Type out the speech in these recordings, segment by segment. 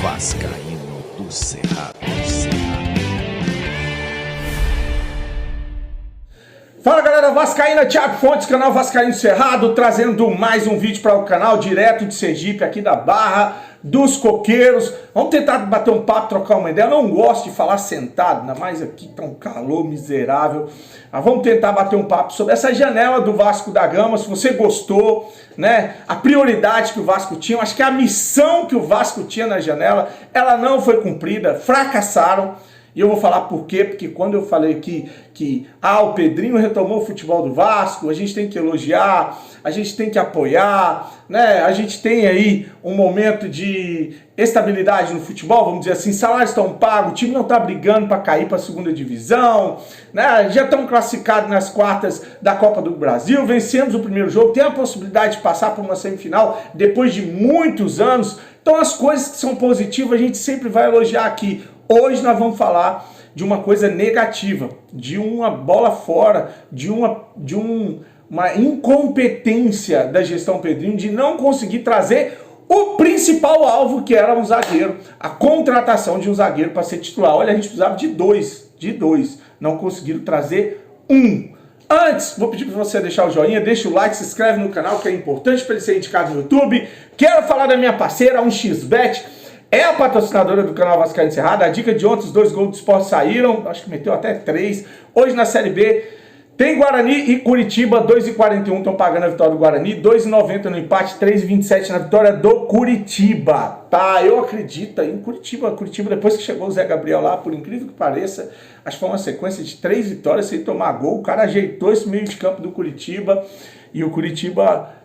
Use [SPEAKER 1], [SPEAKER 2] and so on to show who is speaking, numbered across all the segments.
[SPEAKER 1] Vascaíno do Cerrado.
[SPEAKER 2] Fala galera, Vascaína, Thiago Fontes, canal Vascaíno Cerrado, trazendo mais um vídeo para o canal, direto de Sergipe, aqui da Barra dos Coqueiros. Vamos tentar bater um papo, trocar uma ideia. Eu não gosto de falar sentado, ainda mais aqui tá um calor miserável. Mas vamos tentar bater um papo sobre essa janela do Vasco da Gama, se você gostou, né? A prioridade que o Vasco tinha, acho que a missão que o Vasco tinha na janela, ela não foi cumprida, fracassaram. E eu vou falar por quê, porque quando eu falei que o Pedrinho retomou o futebol do Vasco, a gente tem que elogiar, a gente tem que apoiar, né? A gente tem aí um momento de estabilidade no futebol, vamos dizer assim, salários estão pagos, o time não está brigando para cair para a segunda divisão, né? Já estão classificados nas quartas da Copa do Brasil, vencemos o primeiro jogo, tem a possibilidade de passar por uma semifinal depois de muitos anos. Então as coisas que são positivas a gente sempre vai elogiar aqui. Hoje nós vamos falar de uma coisa negativa, de uma bola fora, de uma incompetência da gestão Pedrinho de não conseguir trazer o principal alvo, que era um zagueiro, a contratação de um zagueiro para ser titular. Olha, a gente precisava de dois, não conseguiram trazer um. Antes, vou pedir para você deixar o joinha, deixa o like, se inscreve no canal, que é importante para ele ser indicado no YouTube. Quero falar da minha parceira, 1xBet. É a patrocinadora do canal Vascaíno Cerrado. A dica de ontem, os 2 gols do Sport saíram, acho que meteu até 3. Hoje na Série B tem Guarani e Curitiba, 2,41 estão pagando a vitória do Guarani, 2,90 no empate, 3,27 na vitória do Curitiba. Tá, eu acredito em Curitiba, depois que chegou o Zé Gabriel lá, por incrível que pareça, acho que foi uma sequência de 3 vitórias sem tomar gol. O cara ajeitou esse meio de campo do Curitiba e o Curitiba...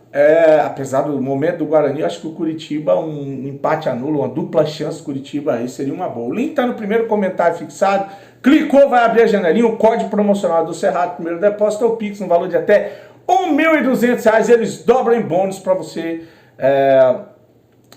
[SPEAKER 2] apesar do momento do Guarani, eu acho que o Curitiba, um empate anula, uma dupla chance do Curitiba aí seria uma boa. O link tá no primeiro comentário fixado, clicou, vai abrir a janelinha, o código promocional do Cerrado, primeiro depósito, o Pix, no valor de até R$ 1.200, eles dobram em bônus para você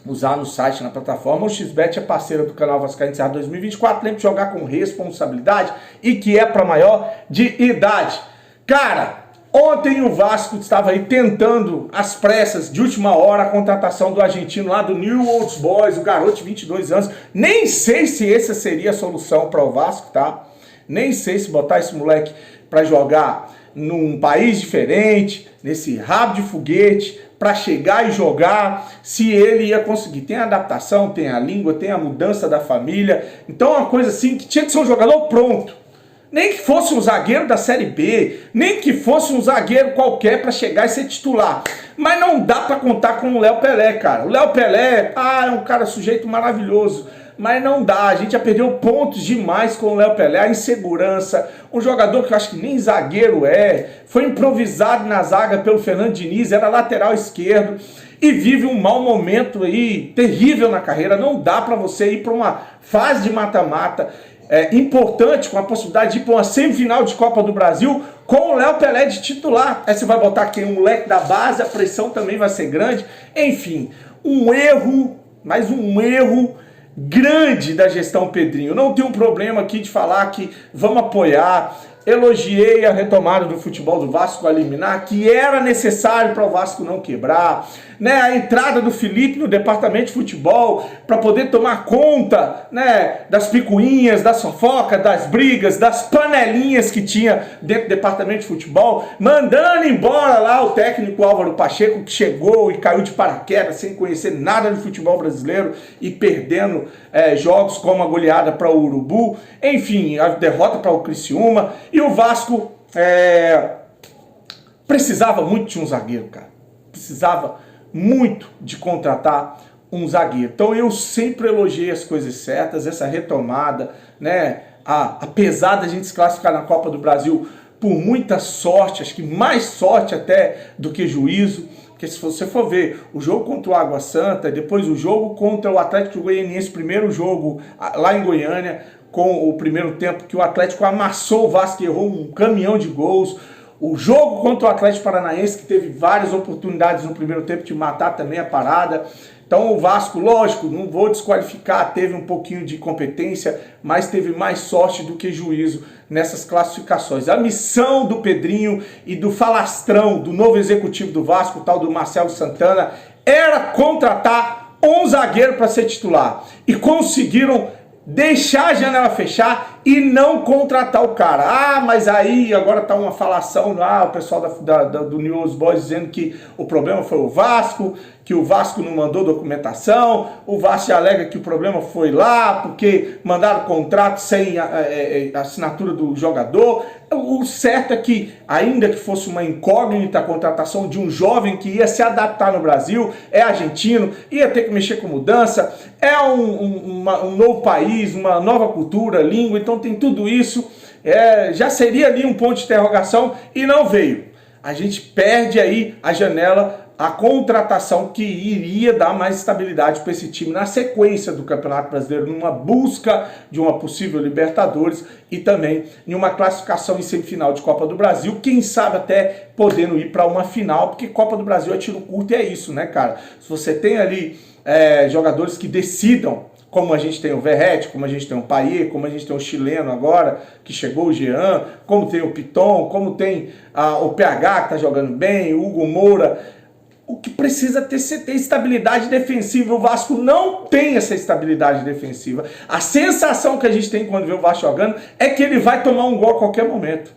[SPEAKER 2] usar no site, na plataforma. O XBet é parceira do canal Vascaíno Cerrado 2024, lembre de jogar com responsabilidade e que é para maior de idade. Cara, ontem o Vasco estava aí tentando, às pressas, de última hora, a contratação do argentino lá do New Old Boys, o garoto de 22 anos. Nem sei se essa seria a solução para o Vasco, tá? Nem sei se botar esse moleque para jogar num país diferente, nesse rabo de foguete, para chegar e jogar, se ele ia conseguir. Tem a adaptação, tem a língua, tem a mudança da família. Então é uma coisa assim que tinha que ser um jogador pronto. Nem que fosse um zagueiro da Série B, nem que fosse um zagueiro qualquer para chegar e ser titular. Mas não dá para contar com o Léo Pelé, cara. O Léo Pelé, é um cara sujeito maravilhoso, mas não dá. A gente já perdeu pontos demais com o Léo Pelé, a insegurança. Um jogador que eu acho que nem zagueiro foi improvisado na zaga pelo Fernando Diniz, era lateral esquerdo e vive um mau momento aí, terrível na carreira. Não dá para você ir para uma fase de mata-mata importante, com a possibilidade de ir para uma semifinal de Copa do Brasil com o Léo Pelé de titular. Aí você vai botar aqui um moleque da base, a pressão também vai ser grande. Enfim, um erro, mas um erro grande da gestão Pedrinho. Não tem um problema aqui de falar que vamos apoiar. Elogiei a retomada do futebol do Vasco a eliminar, que era necessário para o Vasco não quebrar, né? A entrada do Felipe no departamento de futebol para poder tomar conta, né, das picuinhas, das fofocas, das brigas, das panelinhas que tinha dentro do departamento de futebol, mandando embora lá o técnico Álvaro Pacheco, que chegou e caiu de paraquedas sem conhecer nada do futebol brasileiro e perdendo jogos como a goleada para o Urubu, enfim, a derrota para o Criciúma. E o Vasco precisava muito de um zagueiro, cara. Precisava muito de contratar um zagueiro. Então eu sempre elogiei as coisas certas, essa retomada, né? Apesar da gente se classificar na Copa do Brasil por muita sorte, acho que mais sorte até do que juízo, porque se você for ver o jogo contra o Água Santa, depois o jogo contra o Atlético Goianiense, primeiro jogo lá em Goiânia, com o primeiro tempo que o Atlético amassou o Vasco e errou um caminhão de gols. O jogo contra o Atlético Paranaense, que teve várias oportunidades no primeiro tempo de matar também a parada. Então o Vasco, lógico, não vou desqualificar, teve um pouquinho de competência, mas teve mais sorte do que juízo nessas classificações. A missão do Pedrinho e do falastrão do novo executivo do Vasco, o tal do Marcelo Santana, era contratar um zagueiro para ser titular e conseguiram deixar a janela fechar e não contratar o cara. Ah, mas aí agora tá uma falação lá, o pessoal do News Boys dizendo que o problema foi o Vasco, que o Vasco não mandou documentação, o Vasco alega que o problema foi lá, porque mandaram contrato sem a assinatura do jogador. O certo é que, ainda que fosse uma incógnita a contratação de um jovem que ia se adaptar no Brasil, é argentino, ia ter que mexer com mudança, é um novo país, uma nova cultura, língua, então tem tudo isso, já seria ali um ponto de interrogação e não veio. A gente perde aí a janela, a contratação que iria dar mais estabilidade para esse time na sequência do Campeonato Brasileiro, numa busca de uma possível Libertadores e também em uma classificação em semifinal de Copa do Brasil, quem sabe até podendo ir para uma final, porque Copa do Brasil é tiro curto e é isso, né, cara? Se você tem ali jogadores que decidam, como a gente tem o Verratti, como a gente tem o Payet, como a gente tem o chileno agora, que chegou o Jean, como tem o Piton, como tem o PH que está jogando bem, o Hugo Moura. O que precisa ter estabilidade defensiva. O Vasco não tem essa estabilidade defensiva. A sensação que a gente tem quando vê o Vasco jogando é que ele vai tomar um gol a qualquer momento.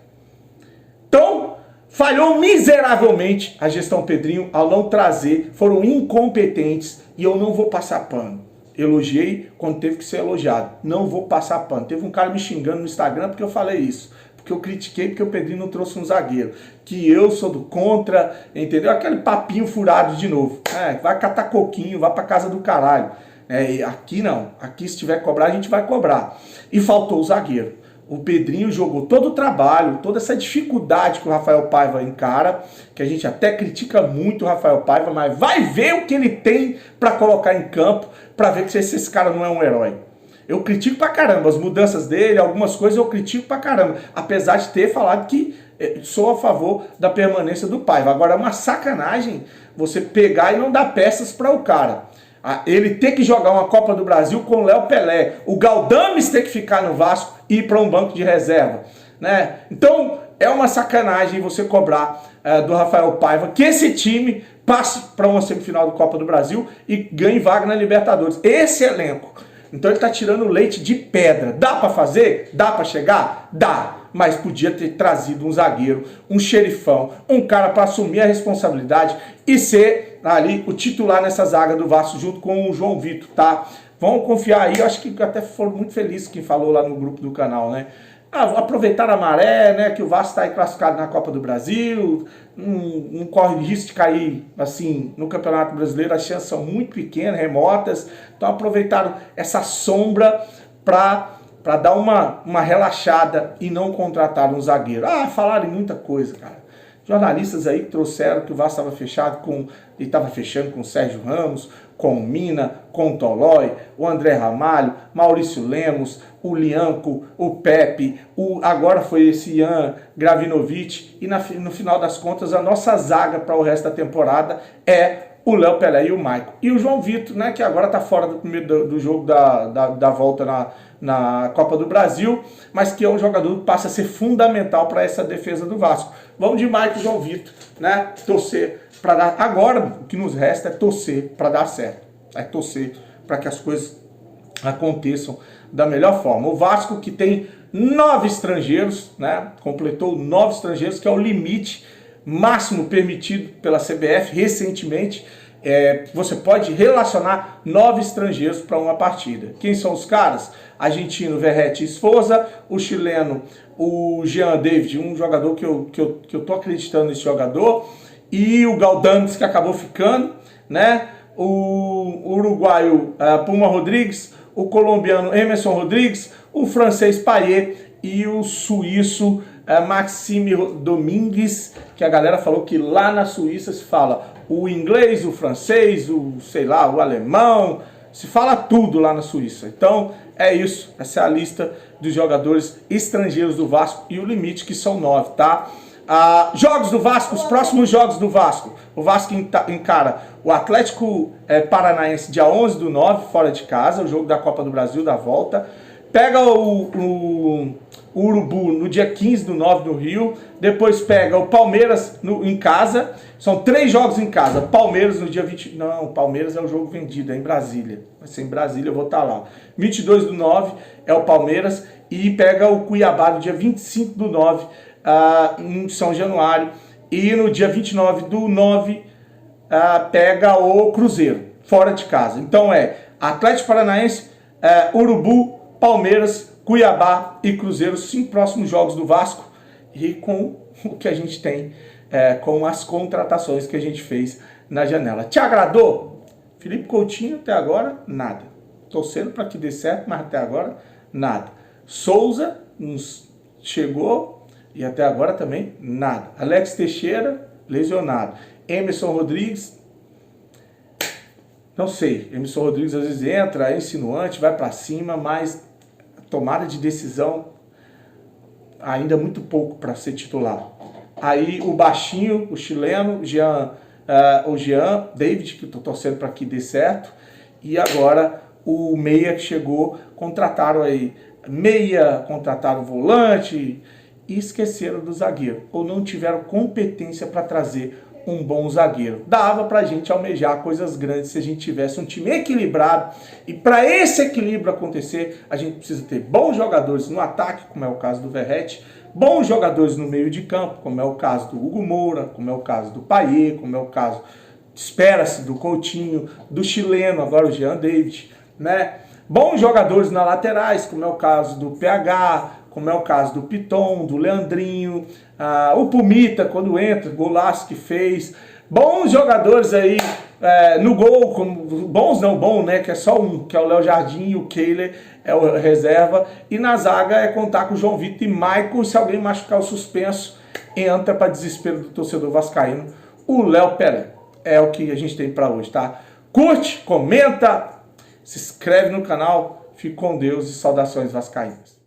[SPEAKER 2] Então, falhou miseravelmente a gestão Pedrinho ao não trazer, foram incompetentes e eu não vou passar pano. Elogiei quando teve que ser elogiado. Não vou passar pano. Teve um cara me xingando no Instagram porque eu falei isso. Porque eu critiquei porque o Pedrinho não trouxe um zagueiro. Que eu sou do contra, entendeu? Aquele papinho furado de novo. Vai catar coquinho, vai pra casa do caralho. Aqui não. Aqui se tiver que cobrar, a gente vai cobrar. E faltou o zagueiro. O Pedrinho jogou todo o trabalho, toda essa dificuldade que o Rafael Paiva encara, que a gente até critica muito o Rafael Paiva, mas vai ver o que ele tem para colocar em campo, para ver se esse cara não é um herói. Eu critico pra caramba as mudanças dele, algumas coisas eu critico pra caramba, apesar de ter falado que sou a favor da permanência do Paiva. Agora é uma sacanagem você pegar e não dar peças para o cara. Ele ter que jogar uma Copa do Brasil com o Léo Pelé, o Galdames ter que ficar no Vasco e ir para um banco de reserva, né? Então é uma sacanagem você cobrar do Rafael Paiva que esse time passe para uma semifinal da Copa do Brasil e ganhe vaga na Libertadores. Esse elenco. Então ele está tirando leite de pedra. Dá para fazer? Dá para chegar? Dá. Mas podia ter trazido um zagueiro, um xerifão, um cara para assumir a responsabilidade e ser ali o titular nessa zaga do Vasco junto com o João Vitor, tá? Vamos confiar aí, eu acho que até foram muito felizes quem falou lá no grupo do canal, né? Aproveitar a maré, né? Que o Vasco está aí classificado na Copa do Brasil, não corre risco de cair assim no Campeonato Brasileiro, as chances são muito pequenas, remotas, então aproveitaram essa sombra para dar uma relaxada e não contratar um zagueiro. Falaram em muita coisa, cara. Jornalistas aí que trouxeram que o Vasco estava fechado e estava fechando com o Sérgio Ramos, com o Mina, com o Tolói, o André Ramalho, Maurício Lemos, o Lianco, o Pepe, agora foi esse Ian Gravinovic, e no final das contas a nossa zaga para o resto da temporada é o Léo Pelé e o Maicon. E o João Vitor, né, que agora está fora do jogo da volta na Copa do Brasil, mas que é um jogador que passa a ser fundamental para essa defesa do Vasco. Vamos de Maicon e João Vitor, né, torcer para dar. Agora o que nos resta é torcer para dar certo, é torcer para que as coisas aconteçam da melhor forma. O Vasco, que tem 9 estrangeiros, né, completou 9 estrangeiros, que é o limite máximo permitido pela CBF recentemente. Você pode relacionar 9 estrangeiros para uma partida. Quem são os caras? Argentino Verratti Esforza, o chileno o Jean David, um jogador que eu tô acreditando nesse jogador, e o Galdames, que acabou ficando, né? O uruguaio Puma Rodrigues, o colombiano Emerson Rodrigues, o francês Payet e o suíço Maxime Domingues, que a galera falou que lá na Suíça se fala o inglês, o francês, o alemão, se fala tudo lá na Suíça. Então é isso, essa é a lista dos jogadores estrangeiros do Vasco e o limite, que são 9, tá? Jogos do Vasco, os próximos jogos do Vasco. O Vasco encara o Atlético Paranaense dia 11/9, fora de casa, o jogo da Copa do Brasil, da volta. Pega o o Urubu no dia 15/9 no Rio, depois pega o Palmeiras em casa, são 3 jogos em casa, Palmeiras no dia 20, não, o Palmeiras é o jogo vendido, é em Brasília, vai ser em Brasília, eu vou estar lá, 22/9 é o Palmeiras, e pega o Cuiabá no dia 25/9 em São Januário, e no dia 29/9 pega o Cruzeiro, fora de casa. Então é Atlético Paranaense, Urubu, Palmeiras, Cuiabá e Cruzeiro, 5 próximos jogos do Vasco, e com o que a gente tem, com as contratações que a gente fez na janela. Te agradou? Felipe Coutinho até agora, nada. Torcendo para que dê certo, mas até agora, nada. Souza nos chegou e até agora também nada. Alex Teixeira, lesionado. Emerson Rodrigues, não sei. Emerson Rodrigues às vezes entra, é insinuante, vai para cima, mas tomada de decisão ainda muito pouco para ser titular. Aí o baixinho, o chileno, o Jean David, que eu estou torcendo para que dê certo. E agora o meia que chegou, contrataram aí meia, contrataram volante e esqueceram do zagueiro. Ou não tiveram competência para trazer um bom zagueiro. Dava pra gente almejar coisas grandes se a gente tivesse um time equilibrado. E para esse equilíbrio acontecer, a gente precisa ter bons jogadores no ataque, como é o caso do Verratti, bons jogadores no meio de campo, como é o caso do Hugo Moura, como é o caso do Payet, como é o caso, espera-se, do Coutinho, do chileno, agora o Jean David, né? Bons jogadores nas laterais, como é o caso do PH, como é o caso do Piton, do Leandrinho, o Pumita, quando entra, golaço que fez. Bons jogadores aí no gol, bons não, bom, né, que é só um, que é o Léo Jardim, e o Kehler é o reserva. E na zaga é contar com o João Vitor e Maicon, se alguém machucar o suspenso, entra para desespero do torcedor vascaíno, o Léo Pelé. É o que a gente tem para hoje, tá? Curte, comenta, se inscreve no canal, fique com Deus e saudações vascaínas.